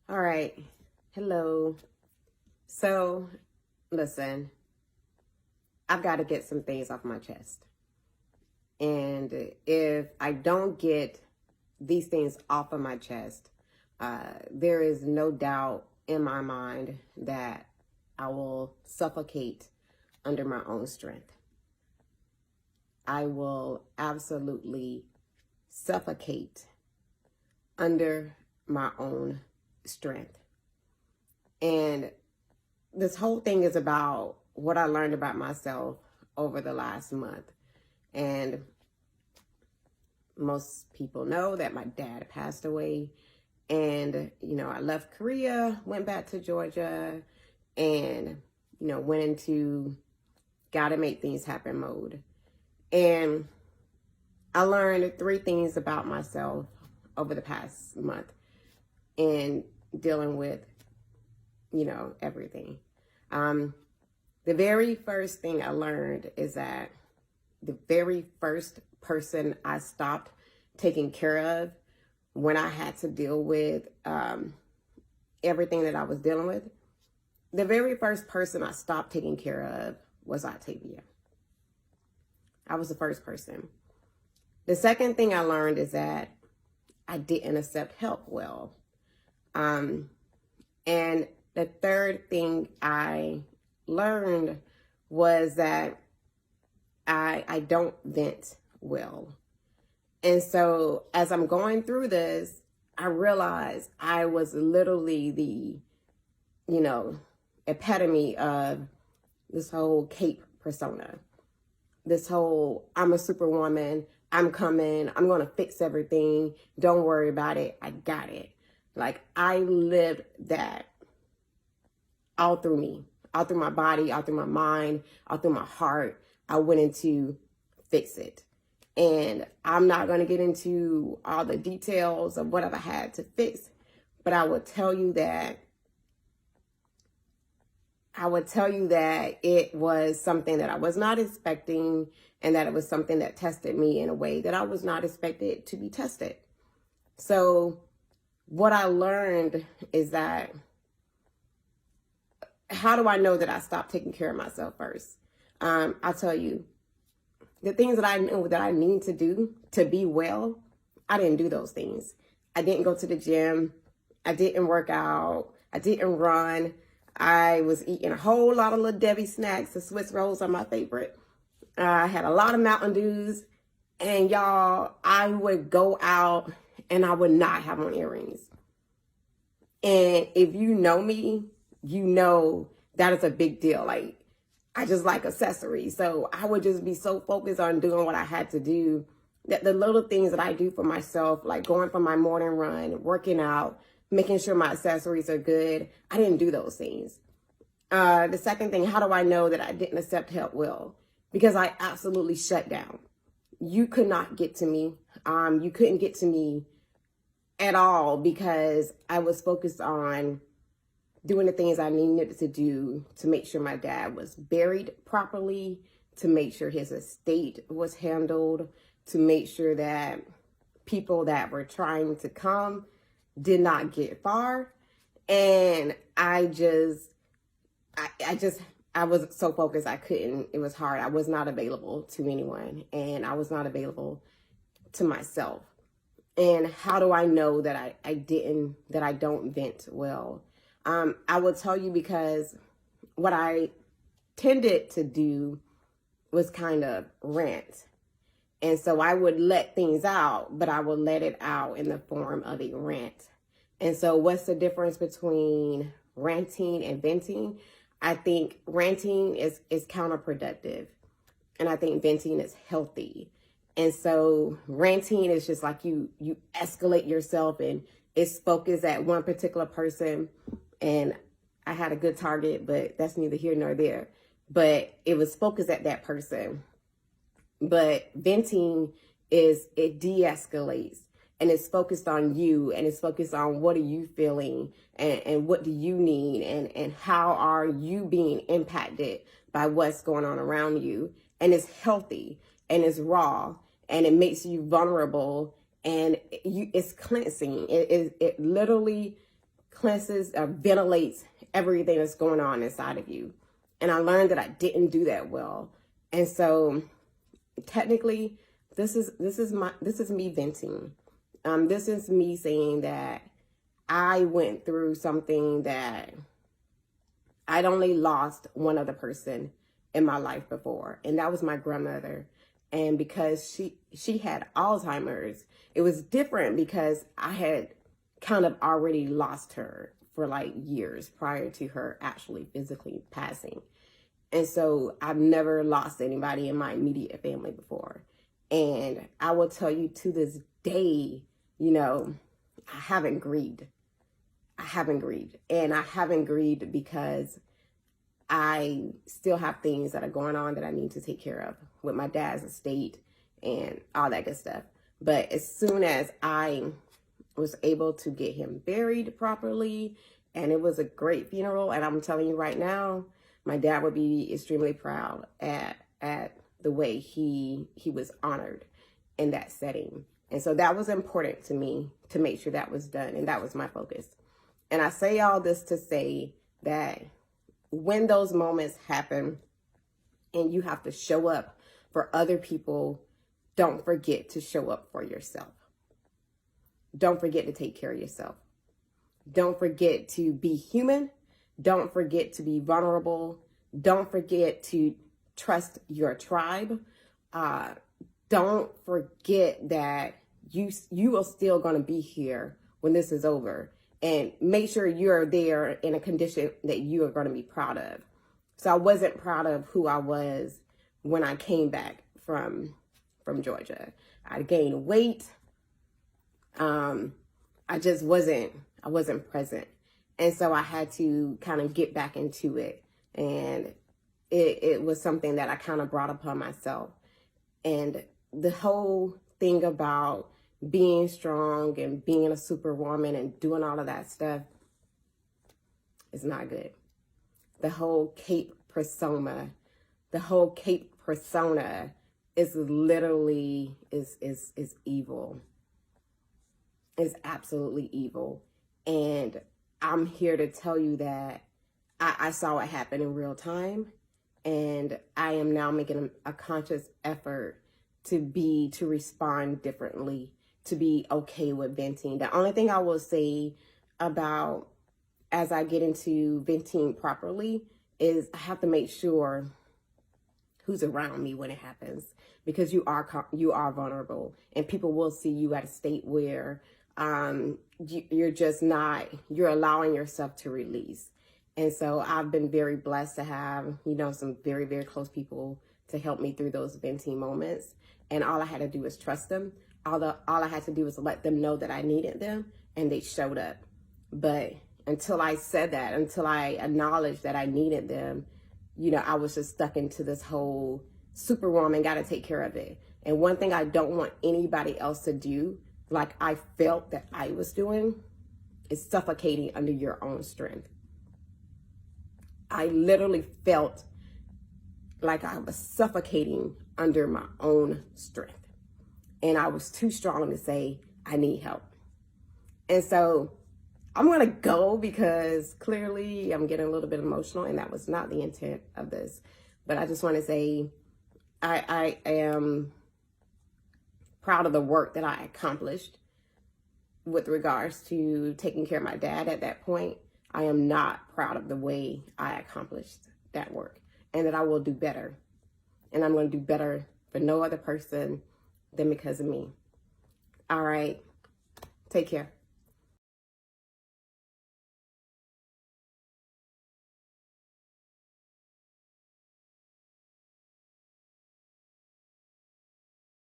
All right. Hello. So, listen, I've got to get some things off my chest. And if I don't get these things off of my chest, there is no doubt in my mind that I will suffocate under my own strength. I will absolutely suffocate under my own strength. And this whole thing is about what I learned about myself over the last month. And most people know that my dad passed away. And, I left Korea, went back to Georgia, and, went into gotta make things happen mode. And I learned 3 things about myself over the past month in dealing with, everything. The very first thing I learned is that the very first person I stopped taking care of when I had to deal with everything that I was dealing with, the very first person I stopped taking care of was Octavia. I was the first person. The second thing I learned is that I didn't accept help well. And the third thing I learned was that I don't vent well. And so as I'm going through this, I realized I was literally the, epitome of this whole C.A.P.E. persona. This whole, I'm a superwoman, I'm coming, I'm going to fix everything, don't worry about it, I got it. Like, I lived that all through me, all through my body, all through my mind, all through my heart. I went into fix it. And I'm not going to get into all the details of whatever I had to fix, but I would tell you that it was something that I was not expecting, and that it was something that tested me in a way that I was not expected to be tested. So what I learned is that, how do I know that I stopped taking care of myself first? I'll tell you, the things that I know that I need to do to be well, I didn't do those things. I didn't go to the gym. I didn't work out. I didn't run. I was eating a whole lot of Little Debbie snacks. The Swiss rolls are my favorite. I had a lot of Mountain Dews. And y'all, I would go out and I would not have on earrings. And if you know me, you know that is a big deal. Like, I just like accessories. So I would just be so focused on doing what I had to do that the little things that I do for myself, like going for my morning run, working out, making sure my accessories are good, I didn't do those things. The second thing, how do I know that I didn't accept help well? Because I absolutely shut down. You could not get to me. You couldn't get to me at all because I was focused on doing the things I needed to do to make sure my dad was buried properly, to make sure his estate was handled, to make sure that people that were trying to come did not get far. And I was so focused, I couldn't, it was hard. I was not available to anyone, and I was not available to myself. And how do I know that I don't vent well? I will tell you, because what I tended to do was kind of rant. And so I would let things out, but I would let it out in the form of a rant. And so what's the difference between ranting and venting? I think ranting is counterproductive, and I think venting is healthy. And so ranting is just like you escalate yourself, and it's focused at one particular person. And I had a good target, but that's neither here nor there. But it was focused at that person. But venting it de-escalates, and it's focused on you, and it's focused on what are you feeling, and what do you need, and how are you being impacted by what's going on around you. And it's healthy, and it's raw, and it makes you vulnerable, and it's cleansing. It literally cleanses or ventilates everything that's going on inside of you. And I learned that I didn't do that well. And so technically, this is me venting. This is me saying that I went through something that I'd only lost one other person in my life before, and that was my grandmother. And because she had Alzheimer's, it was different because I had kind of already lost her for like years prior to her actually physically passing. And so I've never lost anybody in my immediate family before. And I will tell you, to this day, you know, I haven't grieved. And I haven't grieved because I still have things that are going on that I need to take care of with my dad's estate and all that good stuff. But as soon as I was able to get him buried properly, and it was a great funeral, and I'm telling you right now, my dad would be extremely proud at the way he was honored in that setting. And so that was important to me to make sure that was done, and that was my focus. And I say all this to say that when those moments happen and you have to show up for other people, don't forget to show up for yourself. Don't forget to take care of yourself. Don't forget to be human. Don't forget to be vulnerable. Don't forget to trust your tribe. Don't forget that you are still going to be here when this is over. And make sure you're there in a condition that you are going to be proud of. So I wasn't proud of who I was when I came back from Georgia. I gained weight. I wasn't present. And so I had to kind of get back into it. And it was something that I kind of brought upon myself. And the whole thing about being strong and being a superwoman and doing all of that stuff is not good. The whole C.A.P.E.rsona is literally is evil. Is absolutely evil. And I'm here to tell you that I saw it happen in real time, and I am now making a conscious effort to respond differently, to be okay with venting. The only thing I will say about as I get into venting properly is I have to make sure who's around me when it happens, because you are vulnerable, and people will see you at a state where you're allowing yourself to release. And so I've been very blessed to have, some very, very close people to help me through those venting moments. And all I had to do was trust them. All I had to do was let them know that I needed them, and they showed up. But until I said that, until I acknowledged that I needed them, I was just stuck into this whole superwoman, got to take care of it. And one thing I don't want anybody else to do, like I felt that I was doing, is suffocating under your own strength. I literally felt like I was suffocating under my own strength. And I was too strong to say, I need help. And so I'm going to go because clearly I'm getting a little bit emotional, and that was not the intent of this. But I just want to say I am proud of the work that I accomplished with regards to taking care of my dad at that point. I am not proud of the way I accomplished that work, and that I will do better. And I'm going to do better for no other person than because of me. All right. Take care.